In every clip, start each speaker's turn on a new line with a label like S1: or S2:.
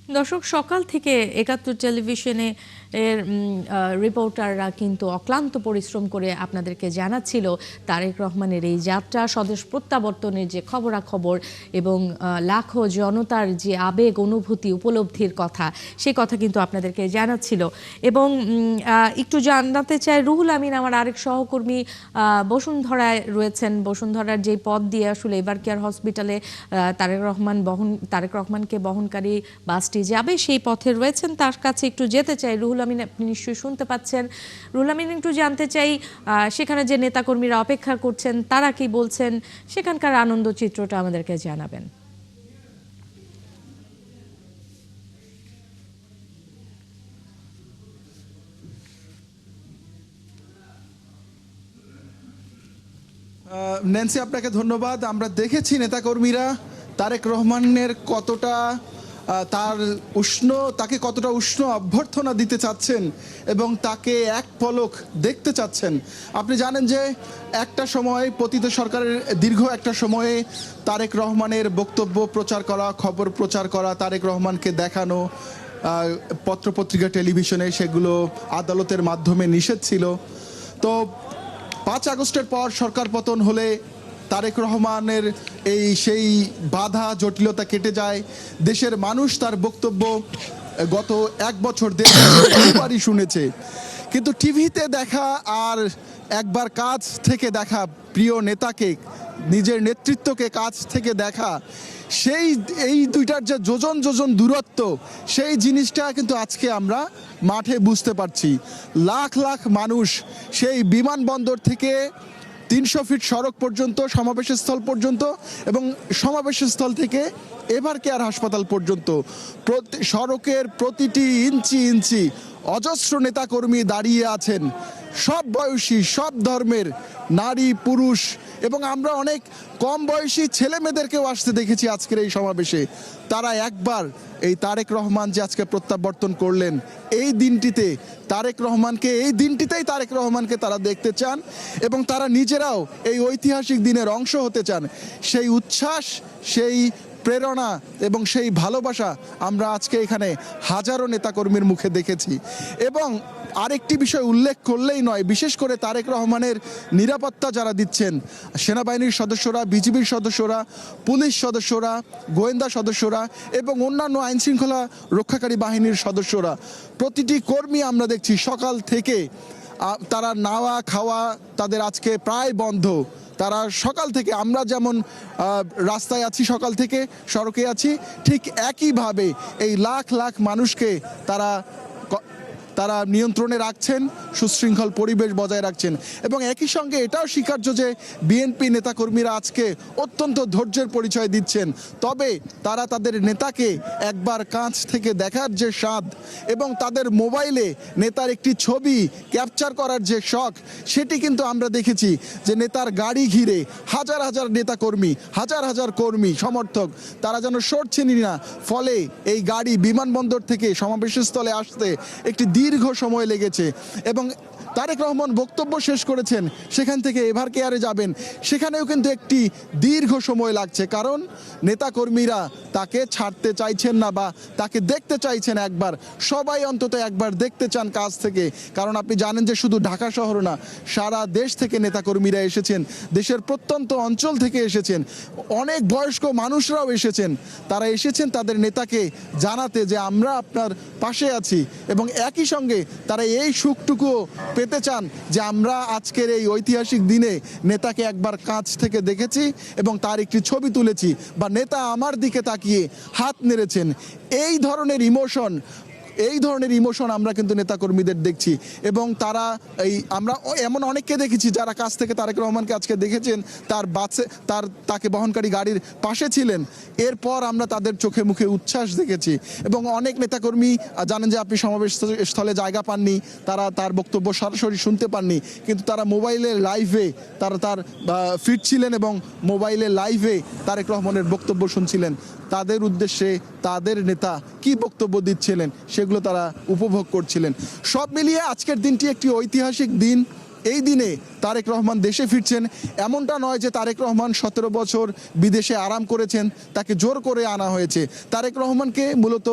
S1: দর্শক, সকাল থেকে একাত্তর টেলিভিশনে এর রিপোর্টাররা কিন্তু অক্লান্ত পরিশ্রম করে আপনাদেরকে জানাচ্ছিল তারেক রহমানের এই যাত্রা, স্বদেশ প্রত্যাবর্তনের যে খবরাখবর এবং লাখো জনতার যে আবেগ অনুভূতি উপলব্ধির কথা, সেই কথা কিন্তু আপনাদেরকে জানাচ্ছিল। এবং একটু জানাতে চাই, রুহুল আমিন আমার আরেক সহকর্মী বসুন্ধরায় রয়েছেন। বসুন্ধরার যে পথ দিয়ে আসলে এবার কেয়ার হসপিটালে তারেক রহমানকে বহনকারী বাসটি যাবে, সেই পথে রয়েছেন। তার কাছে একটু যেতে চাই। রুহুল আমিন, আপনি নিশ্চয়ই শুনতে পাচ্ছেন। রুহুল আমিন, একটু জানতে চাই সেখানে যে নেতাকর্মীরা অপেক্ষা করছেন তারা কি বলছেন, সেখানকার আনন্দ চিত্রটা আমাদেরকে জানাবেন।
S2: ন্যান্সি, আপনাকে ধন্যবাদ। আমরা দেখেছি নেতাকর্মীরা তারেক রহমানের কতটা তাকে কতটা উষ্ণ অভ্যর্থনা দিতে চাচ্ছেন এবং তাকে এক পলক দেখতে চাচ্ছেন। আপনি জানেন যে একটা সময় পতিত সরকারের দীর্ঘ একটা সময়ে তারেক রহমানের বক্তব্য প্রচার করা, খবর প্রচার করা, তারেক রহমানকে দেখানো পত্রপত্রিকা টেলিভিশনে, সেগুলো আদালতের মাধ্যমে নিষেধ ছিল। তো 5 আগস্টের পর সরকার পতন হলে তারেক রহমানের সেই বাধা জটিলতা কেটে যায়। দেশের মানুষ তার বক্তব্য গত 1 বছর বহুবারই শুনেছে। কিন্তু টিভিতে দেখা আর একবার কাছ থেকে দেখা, প্রিয় নেতাকে, নিজের নেতৃত্বকে কাছ থেকে দেখা, এই দুইটার যে যোজন যোজন দূরত্ব, সেই জিনিসটা কিন্তু আজকে আমরা মাঠে বুঝতে পারছি। লাখ লাখ মানুষ সেই বিমানবন্দর থেকে 300 ফিট সড়ক পর্যন্ত, সমাবেশ স্থল পর্যন্ত, এবং সমাবেশ স্থল থেকে এভার কেয়ার হাসপাতাল পর্যন্ত সড়কের প্রতিটি ইঞ্চি ইঞ্চি অজস্র নেতাকর্মী দাঁড়িয়ে আছেন। সব বয়সী, সব ধর্মের, নারী পুরুষ, এবং আমরা অনেক কম বয়সী ছেলে মেয়েদেরকেও আসতে দেখেছি আজকের এই সমাবেশে। তারা একবার এই তারেক রহমান যে আজকে প্রত্যাবর্তন করলেন, এই দিনটিতেই তারেক রহমানকে তারা দেখতে চান এবং তারা নিজেরাও এই ঐতিহাসিক দিনের অংশ হতে চান। সেই উচ্ছ্বাস, সেই প্রেরণা এবং সেই ভালোবাসা আমরা আজকে এখানে হাজারো নেতাকর্মীর মুখে দেখেছি। এবং আরেকটি বিষয় উল্লেখ করলেই নয়, বিশেষ করে তারেক রহমানের নিরাপত্তা যারা দিচ্ছেন, সেনাবাহিনীর সদস্যরা, বিজিবির সদস্যরা, পুলিশ সদস্যরা, গোয়েন্দা সদস্যরা এবং অন্যান্য আইনশৃঙ্খলা রক্ষাকারী বাহিনীর সদস্যরা, প্রতিটি কর্মী আমরা দেখছি সকাল থেকে তারা নাওয়া খাওয়া তাদের আজকে প্রায় বন্ধ। তারা সকাল থেকে, আমরা যেমন রাস্তায় আছি, সকাল থেকে সড়কে আছি, ঠিক একইভাবে এই লাখ লাখ মানুষকে তারা নিয়ন্ত্রণে রাখছেন, সুশৃঙ্খল পরিবেশ বজায় রাখছেন। এবং একই সঙ্গে এটাও স্বীকার্য যে বিএনপি নেতাকর্মীরা আজকে অত্যন্ত ধৈর্যের পরিচয় দিচ্ছেন। তবে তারা তাদের নেতাকে একবার কাছ থেকে দেখার যে স্বাদ এবং তাদের মোবাইলে নেতার একটি ছবি ক্যাপচার করার যে শখ, সেটি কিন্তু আমরা দেখেছি যে নেতার গাড়ি ঘিরে হাজার হাজার নেতাকর্মী, হাজার হাজার কর্মী সমর্থক, তারা যেন সরছেনই না। ফলে এই গাড়ি বিমানবন্দর থেকে সমাবেশস্থলে আসতে একটি দীর্ঘ সময় লেগেছে। এবং তারেক রহমান বক্তব্য শেষ করেছেন, সেখান থেকে এভার কেয়ারে যাবেন, সেখানেও কিন্তু একটি দীর্ঘ সময় লাগছে, কারণ নেতাকর্মীরা তাকে ছাড়তে চাইছেন না বা তাকে দেখতে চাইছেন একবার। সবাই অন্তত একবার দেখতে চান কাছ থেকে, কারণ আপনি জানেন যে শুধু ঢাকা শহর না, সারা দেশ থেকে নেতাকর্মীরা এসেছেন, দেশের প্রত্যন্ত অঞ্চল থেকে এসেছেন, অনেক বয়স্ক মানুষরাও এসেছেন। তারা এসেছেন তাদের নেতাকে জানাতে যে আমরা আপনার পাশে আছি, এবং একই সঙ্গে তারা এই সুখটুকুও পেতে চান যে আমরা আজকের এই ঐতিহাসিক দিনে নেতাকে একবার কাছ থেকে দেখেছি এবং তার একটি ছবি তুলেছি, বা নেতা আমার দিকে তাকিয়ে হাত নেড়েছেন। এই ধরনের ইমোশন আমরা কিন্তু নেতাকর্মীদের দেখছি। এবং তারা আমরা এমন অনেককে দেখেছি যারা কাছ থেকে তারেক রহমানকে আজকে দেখেছেন, তাকে বহনকারী গাড়ির পাশে ছিলেন। এরপর আমরা তাদের চোখে মুখে উচ্ছ্বাস দেখেছি। এবং অনেক নেতাকর্মী, জানেন যে আপনি সমাবেশ স্থলে জায়গা পাননি, তার বক্তব্য সরাসরি শুনতে পাননি, কিন্তু তারা মোবাইলের লাইভে তার ফিট ছিলেন এবং মোবাইলে লাইভে তারেক রহমানের বক্তব্য শুনছিলেন। তাদের উদ্দেশ্যে তাদের নেতা কি বক্তব্য দিচ্ছিলেন সেগুলো তারা উপভোগ করছিলেন। সব মিলিয়ে আজকের দিনটি একটি ঐতিহাসিক দিন। এই দিনে তারেক রহমান দেশে ফিরছেন। এমনটা নয় যে তারেক রহমান 17 বছর বিদেশে আরাম করেছেন, তাকে জোর করে আনা হয়েছে। তারেক রহমানকে মূলত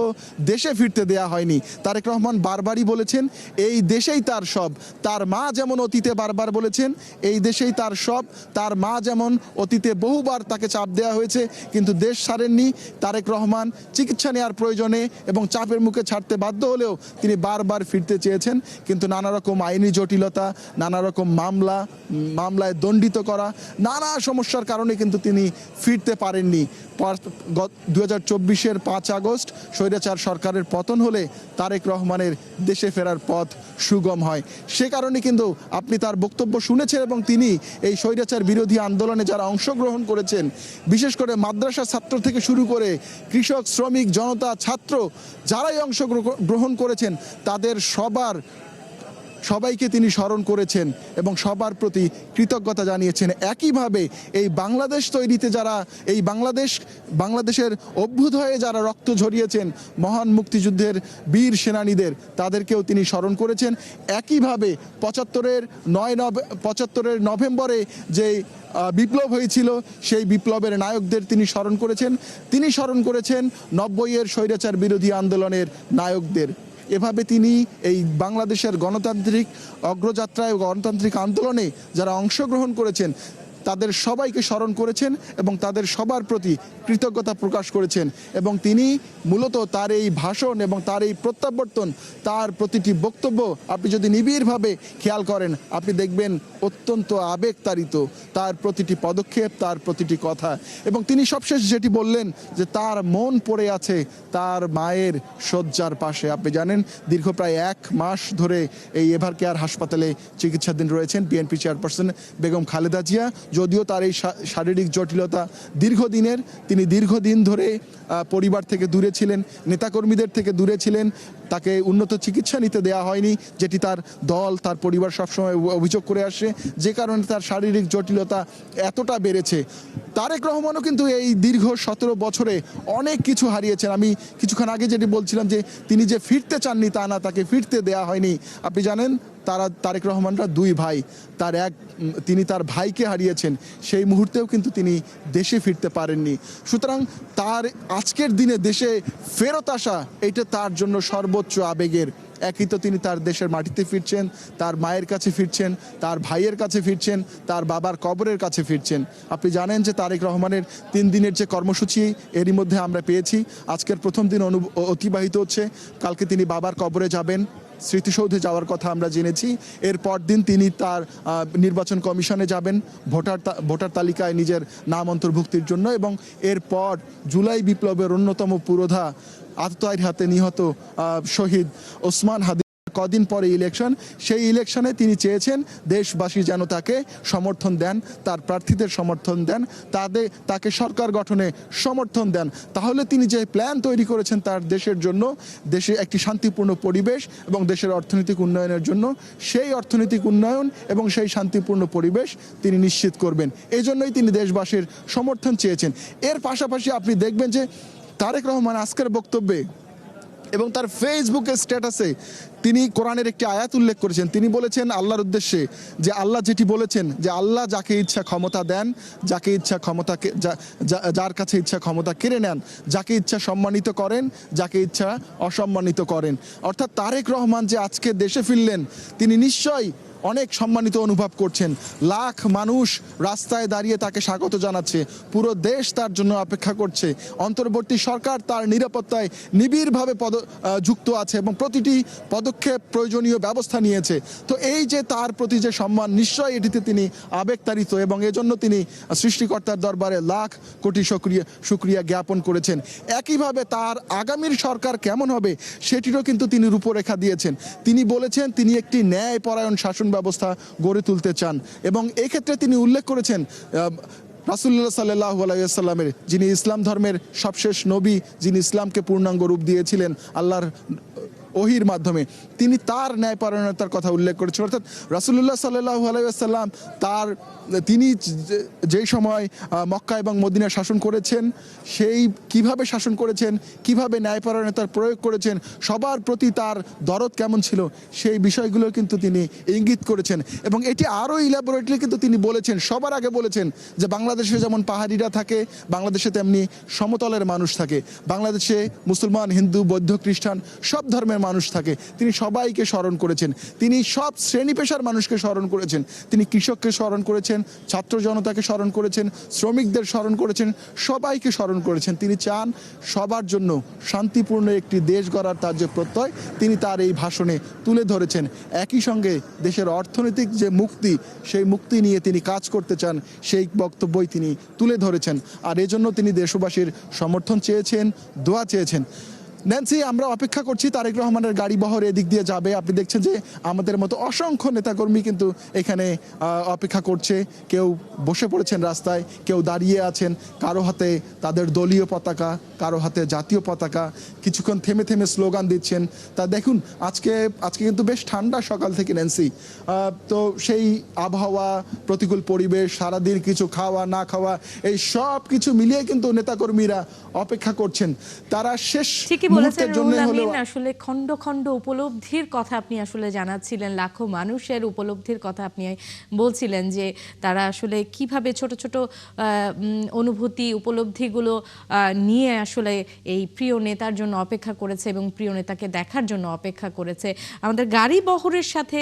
S2: দেশে ফিরতে দেয়া হয়নি। তারেক রহমান বারবারই বলেছেন এই দেশেই তার সব। তার মা যেমন অতীতে বারবার বলেছেন এই দেশেই তার সব, তার মা যেমন অতীতে বহুবার তাকে চাপ দেওয়া হয়েছে কিন্তু দেশ ছাড়েননি। তারেক রহমান চিকিৎসা নেওয়ার প্রয়োজনে এবং চাপের মুখে ছাড়তে বাধ্য হলেও তিনি বারবার ফিরতে চেয়েছেন, কিন্তু নানা রকম আইনি জটিলতা, নানা রকম মামলায় দণ্ডিত করা, নানা সমস্যার কারণে কিন্তু তিনি ফিরতে পারেননি। 2024-এর 5 আগস্ট স্বৈরাচার সরকারের পতন হলে তারেক রহমানের দেশে ফেরার পথ সুগম হয়। সে কারণে কিন্তু আপনি তার বক্তব্য শুনেছেন এবং তিনি এই স্বৈরাচার বিরোধী আন্দোলনে যারা অংশগ্রহণ করেছেন, বিশেষ করে মাদ্রাসা ছাত্র থেকে শুরু করে কৃষক, শ্রমিক, জনতা, ছাত্র যারাই অংশগ্রহণ করেছেন তাদের সবাইকে তিনি স্মরণ করেছেন এবং সবার প্রতি কৃতজ্ঞতা জানিয়েছেন। একইভাবে এই বাংলাদেশ তৈরিতে যারা এই বাংলাদেশের অভ্যুদয়ে যারা রক্ত ঝরিয়েছেন, মহান মুক্তিযুদ্ধের বীর সেনানীদের, তাদেরকেও তিনি স্মরণ করেছেন। একইভাবে 75-এর নভেম্বরে যে বিপ্লব হয়েছিল সেই বিপ্লবের নায়কদের তিনি স্মরণ করেছেন। তিনি স্মরণ করেছেন 90-এর স্বৈরাচার বিরোধী আন্দোলনের নায়কদের। এভাবে তিনি এই বাংলাদেশের গণতান্ত্রিক অগ্রযাত্রায়, গণতান্ত্রিক আন্দোলনে যারা অংশগ্রহণ করেছেন তাদের সবাইকে স্মরণ করেছেন এবং তাদের সবার প্রতি কৃতজ্ঞতা প্রকাশ করেছেন। এবং তিনি মূলত তার এই ভাষণ এবং তার এই প্রত্যাবর্তন, তার প্রতিটি বক্তব্য আপনি যদি নিবিড়ভাবে খেয়াল করেন আপনি দেখবেন অত্যন্ত আবেগতাড়িত, তার প্রতিটি পদক্ষেপ, তার প্রতিটি কথা। এবং তিনি সবশেষ যেটি বললেন যে তার মন পড়ে আছে তার মায়ের শয্যার পাশে। আপনি জানেন দীর্ঘ প্রায় 1 মাস ধরে এই এভার কেয়ার হাসপাতালে চিকিৎসাধীন রয়েছেন বিএনপি চেয়ারপারসন বেগম খালেদা জিয়া। যদিও তার এই শারীরিক জটিলতা দীর্ঘদিনের, তিনি দীর্ঘদিন ধরে পরিবার থেকে দূরে ছিলেন, নেতাকর্মীদের থেকে দূরে ছিলেন, তাকে উন্নত চিকিৎসা নিতে দেওয়া হয়নি, যেটি তার দল, তার পরিবার সবসময় অভিযোগ করে আসে, যে কারণে তার শারীরিক জটিলতা এতটা বেড়েছে। তারেক রহমানও কিন্তু এই দীর্ঘ 17 বছরে অনেক কিছু হারিয়েছেন। আমি কিছুক্ষণ আগে যেটি বলছিলাম যে তিনি যে ফিরতে চাননি তা না, তাকে ফিরতে দেয়া হয়নি। আপনি জানেন তারেক রহমানরা 2 ভাই, তিনি তার ভাইকে হারিয়েছেন, সেই মুহূর্তেও কিন্তু তিনি দেশে ফিরতে পারেননি। সুতরাং তার আজকের দিনে দেশে ফেরত আসা এটা তার জন্য সর্বোচ্চ আবেগের। একই তো তিনি তার দেশের মাটিতে ফিরছেন, তার মায়ের কাছে ফিরছেন, তার ভাইয়ের কাছে ফিরছেন, তার বাবার কবরের কাছে ফিরছেন। আপনি জানেন যে তারেক রহমানের 3 দিনের যে কর্মসূচি এরই মধ্যে আমরা পেয়েছি, আজকের প্রথম দিন অতিবাহিত হচ্ছে, কালকে তিনি বাবার কবরে যাবেন, স্মৃতিসৌধে যাওয়ার কথা আমরা জেনেছি। এরপর দিন তিনি তার নির্বাচন কমিশনে যাবেন ভোটার তালিকায় নিজের নাম অন্তর্ভুক্তির জন্য, এবং এরপর জুলাই বিপ্লবের অন্যতম পুরোধা আততায়ীর হাতে নিহত শহীদ ওসমান হাদি কদিন পরে ইলেকশন, সেই ইলেকশনে তিনি চেয়েছেন দেশবাসী যেন তাকে সমর্থন দেন, তার প্রার্থীদের সমর্থন দেন, তাকে সরকার গঠনে সমর্থন দেন। তাহলে তিনি যে প্ল্যান তৈরি করেছেন তার দেশের জন্য, দেশে একটি শান্তিপূর্ণ পরিবেশ এবং দেশের অর্থনৈতিক উন্নয়নের জন্য, সেই অর্থনৈতিক উন্নয়ন এবং সেই শান্তিপূর্ণ পরিবেশ তিনি নিশ্চিত করবেন। এই জন্যই তিনি দেশবাসীর সমর্থন চেয়েছেন। এর পাশাপাশি আপনি দেখবেন যে তারেক রহমান আজকের বক্তব্যে এবং তার ফেসবুকের স্ট্যাটাসে তিনি কোরআনের একটি আয়াত উল্লেখ করেছেন। তিনি বলেছেন আল্লাহর উদ্দেশ্যে যে আল্লাহ যেটি বলেছেন যে আল্লাহ যাকে ইচ্ছা ক্ষমতা দেন, যাকে ইচ্ছা ক্ষমতাকে যার কাছে ইচ্ছা ক্ষমতা কেড়ে নেন, যাকে ইচ্ছা সম্মানিত করেন, যাকে ইচ্ছা অসম্মানিত করেন। অর্থাৎ তারেক রহমান যে আজকে দেশে ফিরলেন তিনি নিশ্চয়ই অনেক সম্মানিত অনুভব করছেন। লাখ মানুষ রাস্তায় দাঁড়িয়ে তাকে স্বাগত জানাচ্ছে, পুরো দেশ তার জন্য অপেক্ষা করছে, অন্তর্বর্তী সরকার তার নিরাপত্তায় নিবিড়ভাবে যুক্ত আছে এবং প্রতিটি পদক্ষেপ প্রয়োজনীয় ব্যবস্থা নিয়েছে। তো এই যে তার প্রতি যে সম্মান, নিশ্চয়ই এটিতে তিনি আবেগতাড়িত এবং এজন্য তিনি সৃষ্টিকর্তার দরবারে লাখ কোটি শুকরিয়া জ্ঞাপন করেছেন। একইভাবে তার আগামীর সরকার কেমন হবে সেটিরও কিন্তু তিনি রূপরেখা দিয়েছেন। তিনি বলেছেন তিনি একটি ন্যায়পরায়ণ শাসন ব্যবস্থা গড়ে তুলতে চান এবং এক্ষেত্রে তিনি উল্লেখ করেছেন রাসূলুল্লাহ সাল্লাল্লাহু আলাইহি ওয়াসাল্লামের, যিনি ইসলাম ধর্মের সবশেষ নবী, যিনি ইসলামকে পূর্ণাঙ্গ রূপ দিয়েছিলেন, আল্লাহর ওহির মাধ্যমে তিনি তার ন্যায়পরায়ণতার কথা উল্লেখ করেছেন। অর্থাৎ রাসূলুল্লাহ সাল্লাল্লাহু আলাইহি ওয়াসাল্লাম তিনি যেই সময় মক্কা এবং মদিনা শাসন করেছেন, সেই কিভাবে শাসন করেছেন, কিভাবে ন্যায়পরায়ণতার প্রয়োগ করেছেন, সবার প্রতি তার দরদ কেমন ছিল, সেই বিষয়গুলো কিন্তু তিনি ইঙ্গিত করেছেন। এবং এটি আরও ইলাবোরেটলি কিন্তু তিনি বলেছেন, সবার আগে বলেছেন যে বাংলাদেশে যেমন পাহাড়িরা থাকে, বাংলাদেশে তেমনি সমতলের মানুষ থাকে, বাংলাদেশে মুসলমান, হিন্দু, বৌদ্ধ, খ্রিস্টান সব ধর্মের মানুষ থাকে। তিনি সবাইকে স্মরণ করেছেন, তিনি সব শ্রেণী পেশার মানুষকে স্মরণ করেছেন, তিনি কৃষককে স্মরণ করেছেন, ছাত্র জনতাকে স্মরণ করেছেন, শ্রমিকদের স্মরণ করেছেন, সবাইকে স্মরণ করেছেন। তিনি চান সবার জন্য শান্তিপূর্ণ একটি দেশ গড়ার তার যে প্রত্যয়, তিনি তার এই ভাষণে তুলে ধরেছেন। একই সঙ্গে দেশের অর্থনৈতিক যে মুক্তি, সেই মুক্তি নিয়ে তিনি কাজ করতে চান, সেই বক্তব্যই তিনি তুলে ধরেছেন। আর এজন্য তিনি দেশবাসীর সমর্থন চেয়েছেন, দোয়া চেয়েছেন। ন্যান্সি, আমরা অপেক্ষা করছি তারেক রহমানের গাড়ি বহর এদিক দিয়ে যাবে। আপনি দেখছেন যে আমাদের মতো অসংখ্য নেতাকর্মী কিন্তু এখানে অপেক্ষা করছে। কেউ বসে পড়েছেন রাস্তায়, কেউ দাঁড়িয়ে আছেন, কারো হাতে তাদের দলীয় পতাকা, কারো হাতে জাতীয় পতাকা, কিছুক্ষণ থেমে থেমে স্লোগান দিচ্ছেন। তা দেখুন, আজকে কিন্তু বেশ ঠান্ডা সকাল থেকে ন্যান্সি। তো সেই আবহাওয়া, প্রতিকূল পরিবেশ, সারাদিন কিছু খাওয়া না খাওয়া, এই সব কিছু মিলিয়ে কিন্তু নেতাকর্মীরা অপেক্ষা করছেন। তারা শেষ
S1: বলেছেন রুহুল আমিন, আসলে খণ্ড খণ্ড উপলব্ধির কথা আপনি আসলে জানাচ্ছিলেন, লাখো মানুষের উপলব্ধির কথা আপনি বলছিলেন যে তারা আসলে কিভাবে ছোট ছোট অনুভূতি, উপলব্ধিগুলো নিয়ে আসলে এই প্রিয় নেতার জন্য অপেক্ষা করেছে এবং প্রিয় নেতাকে দেখার জন্য অপেক্ষা করেছে। আমাদের গাড়ি বহরের সাথে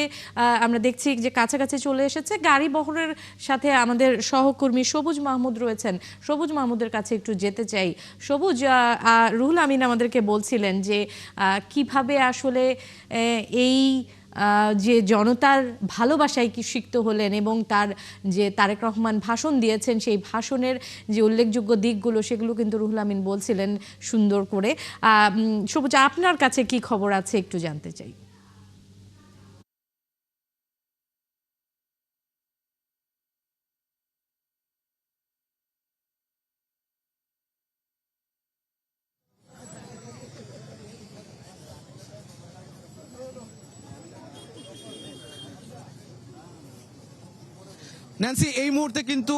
S1: আমরা দেখছি যে কাছাকাছি চলে এসেছে। গাড়ি বহরের সাথে আমাদের সহকর্মী সবুজ মাহমুদ রয়েছেন। সবুজ মাহমুদের কাছে একটু যেতে চাই। সবুজ, রুহুল আমিন আমাদেরকে বলছিলেন যে কিভাবে আসলে এই যে জনতার ভালোবাসায় কি সিক্ত হলেন এবং তার যে তারেক রহমান ভাষণ দিয়েছেন, সেই ভাষণের যে উল্লেখযোগ্য দিকগুলো, সেগুলো কিন্তু রুহুল আমিন বলছিলেন সুন্দর করে। সবুজ, আপনার কাছে কি খবর আছে একটু জানতে চাই।
S3: ন্যান্সি, এই মুহূর্তে কিন্তু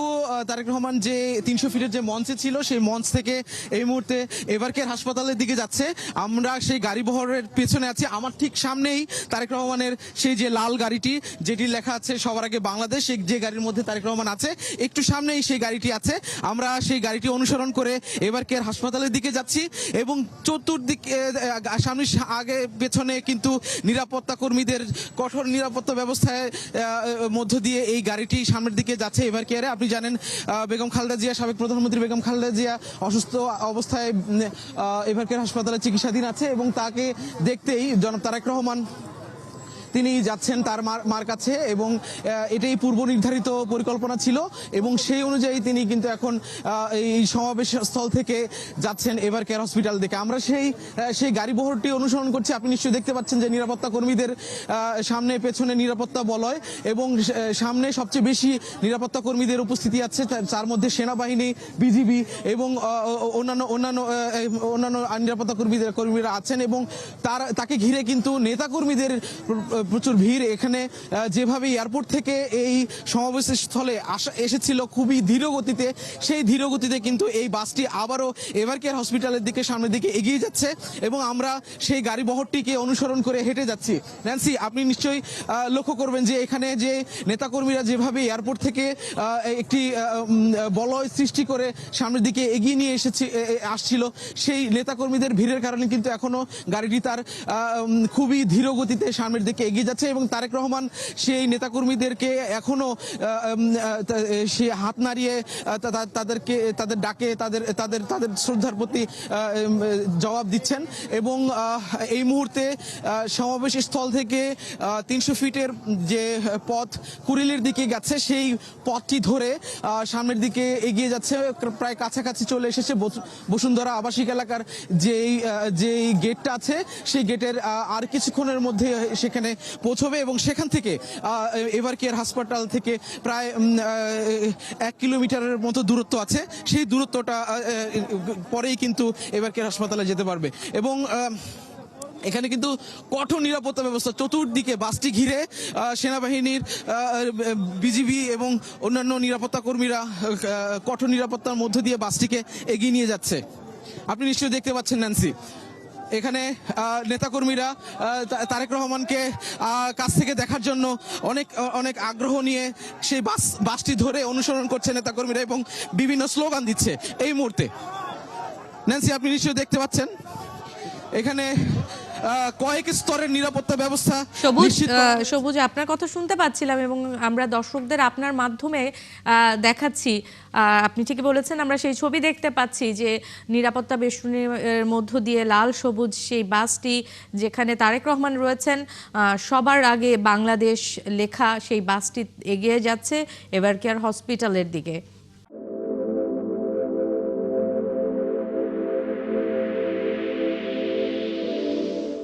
S3: তারেক রহমান যে 300 ফিটের যে মঞ্চে ছিল, সেই মঞ্চ থেকে এই মুহূর্তে এবারকের হাসপাতালের দিকে যাচ্ছে। আমরা সেই গাড়ি বহরের পেছনে আছি। আমার ঠিক সামনেই তারেক রহমানের সেই যে লাল গাড়িটি, যেটি লেখা আছে সবার আগে বাংলাদেশ, যে গাড়ির মধ্যে তারেক রহমান আছে, একটু সামনেই সেই গাড়িটি আছে। আমরা সেই গাড়িটি অনুসরণ করে এবারকের হাসপাতালের দিকে যাচ্ছি এবং চতুর্দিকে সামনে আগে পেছনে কিন্তু নিরাপত্তা কর্মীদের কঠোর নিরাপত্তা ব্যবস্থায় মধ্য দিয়ে এই গাড়িটি সামনে দিকে যাচ্ছে এবার কেয়ারে। আপনি জানেন বেগম খালেদা জিয়া, সাবেক প্রধানমন্ত্রী বেগম খালেদা জিয়া অসুস্থ অবস্থায় এবারকের হাসপাতালে চিকিৎসাধীন আছে এবং তাকে দেখতেই জনাব তারেক রহমান তিনি যাচ্ছেন তার মার কাছে এবং এটাই পূর্ব নির্ধারিত পরিকল্পনা ছিল এবং সেই অনুযায়ী তিনি কিন্তু এখন এই সমাবেশ স্থল থেকে যাচ্ছেন এবার কেয়ার হসপিটাল দিকে। আমরা সেই গাড়ি বহরটি অনুসরণ করছি। আপনি নিশ্চয়ই দেখতে পাচ্ছেন যে নিরাপত্তা কর্মীদের সামনে পেছনে নিরাপত্তা বলয় এবং সামনে সবচেয়ে বেশি নিরাপত্তা কর্মীদের উপস্থিতি আছে, তার মধ্যে সেনাবাহিনী, বিজিবি এবং অন্যান্য নিরাপত্তা কর্মীরা আছেন এবং তাকে ঘিরে কিন্তু নেতা কর্মীদের প্রচুর ভিড়। এখানে যেভাবে এয়ারপোর্ট থেকে এই সমাবেশের স্থলে এসেছিল খুবই ধীর গতিতে, সেই ধীর গতিতে কিন্তু এই বাসটি আবারও এভারকেয়ার হসপিটালের দিকে সামনের দিকে এগিয়ে যাচ্ছে এবং আমরা সেই গাড়ি বহরটিকে অনুসরণ করে হেঁটে যাচ্ছি। ন্যান্সি, আপনি নিশ্চয়ই লক্ষ্য করবেন যে এখানে যে নেতাকর্মীরা যেভাবে এয়ারপোর্ট থেকে একটি বলয় সৃষ্টি করে সামনের দিকে এগিয়ে নিয়ে আসছিল, সেই নেতাকর্মীদের ভিড়ের কারণে কিন্তু এখনো গাড়িটি তার খুবই ধীর গতিতে সামনের দিকে এগিয়ে যাচ্ছে এবং তারেক রহমান সেই নেতাকর্মীদেরকে এখনো সে হাত নাড়িয়ে তাদের ডাকে তাদের শ্রদ্ধার প্রতি জবাব দিচ্ছেন এবং এই মুহূর্তে সমাবেশ স্থল থেকে 300 ফিটের যে পথ কুড়িলের দিকে গেছে, সেই পথটি ধরে সামনের দিকে এগিয়ে যাচ্ছে। প্রায় কাছাকাছি চলে এসেছে বসুন্ধরা আবাসিক এলাকার যেই গেটটা আছে, সেই গেটের আর কিছুক্ষণের মধ্যে সেখানে পৌঁছবে এবং সেখান থেকে এভারকেয়ার হাসপাতাল থেকে প্রায় 1 কিলোমিটারের মতো দূরত্ব আছে। সেই দূরত্বটা পরেই কিন্তু এভারকেয়ার হাসপাতালে যেতে পারবে এবং এখানে কিন্তু কঠোর নিরাপত্তা ব্যবস্থা, চতুর্দিকে বাসটি ঘিরে সেনাবাহিনীর, বিজিবি এবং অন্যান্য নিরাপত্তা কর্মীরা কঠোর নিরাপত্তার মধ্য দিয়ে বাসটিকে এগিয়ে নিয়ে যাচ্ছে। আপনি নিশ্চয়ই দেখতে পাচ্ছেন ন্যান্সি, এখানে নেতাকর্মীরা তারেক রহমানকে কাছ থেকে দেখার জন্য অনেক অনেক আগ্রহ নিয়ে সেই বাসটি ধরে অনুসরণ করছে নেতাকর্মীরা এবং বিভিন্ন স্লোগান দিচ্ছে এই মুহূর্তে। ন্যান্সি, আপনি নিশ্চয়ই দেখতে পাচ্ছেন এখানে কয়েক স্তরের নিরাপত্তা ব্যবস্থা
S1: সবুজ আপনার কথা শুনতে পাচ্ছিলাম এবং আমরা দর্শকদের আপনার মাধ্যমে দেখাচ্ছি। আপনি ঠিকই বলেছেন, আমরা সেই ছবি দেখতে পাচ্ছি যে নিরাপত্তা বেষ্টনীর মধ্য দিয়ে লাল সবুজ সেই বাসটি, যেখানে তারেক রহমান রয়েছেন, সবার আগে বাংলাদেশ লেখা সেই বাসটি এগিয়ে যাচ্ছে এভার কেয়ার হসপিটালের দিকে।